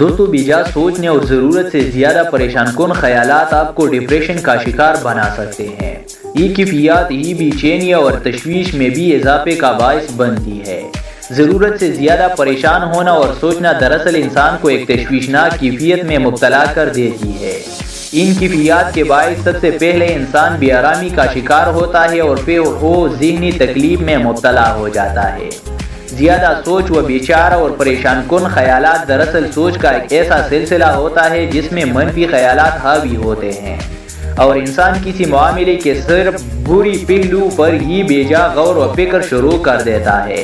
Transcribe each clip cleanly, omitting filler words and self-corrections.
دوستو بیجا سوچنے اور ضرورت سے زیادہ پریشان کن خیالات آپ کو ڈپریشن کا شکار بنا سکتے ہیں۔ یہ کیفیات ہی بے چینی اور تشویش میں بھی اضافے کا باعث بنتی ہے۔ ضرورت سے زیادہ پریشان ہونا اور سوچنا دراصل انسان کو ایک تشویشناک کیفیت میں مبتلا کر دیتی ہے۔ ان کیفیات کے باعث سب سے پہلے انسان بے آرامی کا شکار ہوتا ہے اور پھر وہ ذہنی تکلیف میں مبتلا ہو جاتا ہے۔ زیادہ سوچ و بیچارہ اور پریشان کن خیالات دراصل سوچ کا ایک ایسا سلسلہ ہوتا ہے جس میں منفی خیالات حاوی ہوتے ہیں اور انسان کسی معاملے کے صرف بری پہلو پر ہی بے جا غور و فکر شروع کر دیتا ہے،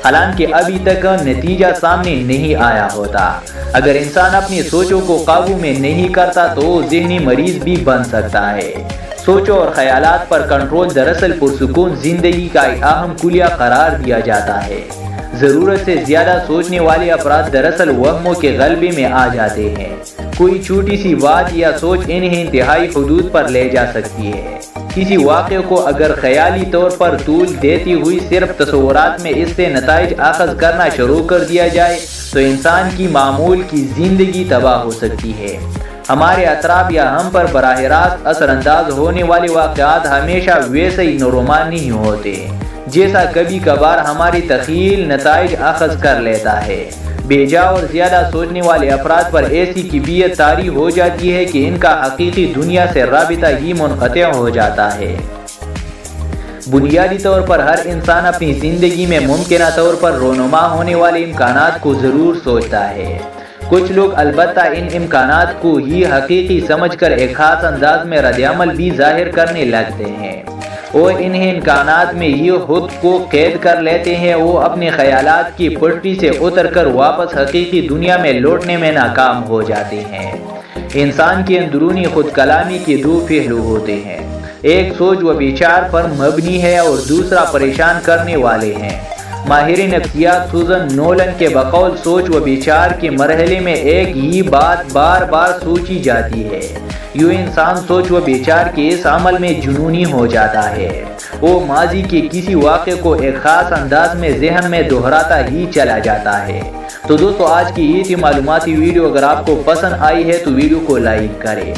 حالانکہ ابھی تک نتیجہ سامنے نہیں آیا ہوتا۔ اگر انسان اپنی سوچوں کو قابو میں نہیں کرتا تو وہ ذہنی مریض بھی بن سکتا ہے۔ سوچوں اور خیالات پر کنٹرول دراصل پرسکون زندگی کا ایک اہم کلیہ قرار دیا جاتا ہے۔ ضرورت سے زیادہ سوچنے والے افراد دراصل وہموں کے غلبے میں آ جاتے ہیں۔ کوئی چھوٹی سی بات یا سوچ انہیں انتہائی حدود پر لے جا سکتی ہے۔ کسی واقعے کو اگر خیالی طور پر طول دیتی ہوئی صرف تصورات میں اس سے نتائج اخذ کرنا شروع کر دیا جائے تو انسان کی معمول کی زندگی تباہ ہو سکتی ہے۔ ہمارے اطراف یا ہم پر براہ راست اثر انداز ہونے والے واقعات ہمیشہ ویسے ہی نورما نہیں ہوتے جیسا کبھی کبھار ہماری تخیل نتائج اخذ کر لیتا ہے۔ بے جا اور زیادہ سوچنے والے افراد پر ایسی کیفیت طاری ہو جاتی ہے کہ ان کا حقیقی دنیا سے رابطہ ہی منقطع ہو جاتا ہے۔ بنیادی طور پر ہر انسان اپنی زندگی میں ممکنہ طور پر رونما ہونے والے امکانات کو ضرور سوچتا ہے۔ کچھ لوگ البتہ ان امکانات کو ہی حقیقی سمجھ کر ایک خاص انداز میں ردعمل بھی ظاہر کرنے لگتے ہیں اور انہیں امکانات میں ہی خود کو قید کر لیتے ہیں۔ وہ اپنے خیالات کی پٹری سے اتر کر واپس حقیقی دنیا میں لوٹنے میں ناکام ہو جاتے ہیں۔ انسان کی اندرونی خود کلامی کے دو پہلو ہوتے ہیں، ایک سوچ و بچار پر مبنی ہے اور دوسرا پریشان کرنے والے ہیں۔ ماہر نفسیات سوزن نولن کے بقول سوچ و بچار کے مرحلے میں ایک ہی بات بار بار سوچی جاتی ہے، یوں انسان سوچ و بچار کے اس عمل میں جنونی ہو جاتا ہے۔ وہ ماضی کے کسی واقعے کو ایک خاص انداز میں ذہن میں دہراتا ہی چلا جاتا ہے۔ تو دوستو آج کی یہ تھی معلوماتی ویڈیو، اگر آپ کو پسند آئی ہے تو ویڈیو کو لائک کریں۔